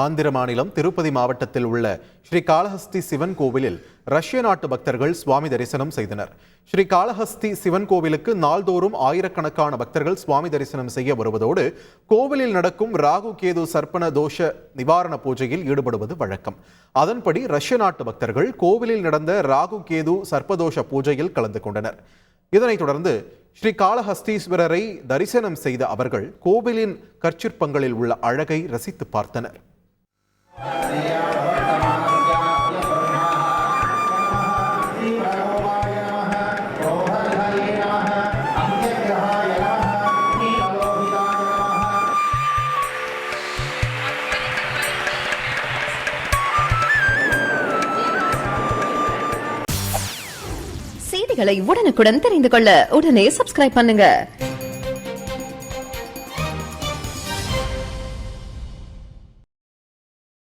ஆந்திர மாநிலம் திருப்பதி மாவட்டத்தில் உள்ள ஸ்ரீ காளஹஸ்தி சிவன் கோவிலில் ரஷ்ய நாட்டு பக்தர்கள் சுவாமி தரிசனம் செய்தனர். ஸ்ரீ காளஹஸ்தி சிவன் கோவிலுக்கு நாள்தோறும் ஆயிரக்கணக்கான பக்தர்கள் சுவாமி தரிசனம் செய்ய வருவதோடு கோவிலில் நடக்கும் ராகு கேது சர்ப்பண தோஷ நிவாரண பூஜையில் ஈடுபடுவது வழக்கம். அதன்படி ரஷ்ய நாட்டு பக்தர்கள் கோவிலில் நடந்த ராகு கேது சர்ப்பதோஷ பூஜையில் கலந்து கொண்டனர். இதனைத் தொடர்ந்து ஸ்ரீ காளஹஸ்தீஸ்வரரை தரிசனம் செய்த அவர்கள் கோவிலின் கற்சிற்பங்களில் உள்ள அழகை ரசித்து பார்த்தனர். செய்திகளை உடனுக்குடன் தெரிந்து கொள்ள உடனே சப்ஸ்கிரைப் பண்ணுங்க.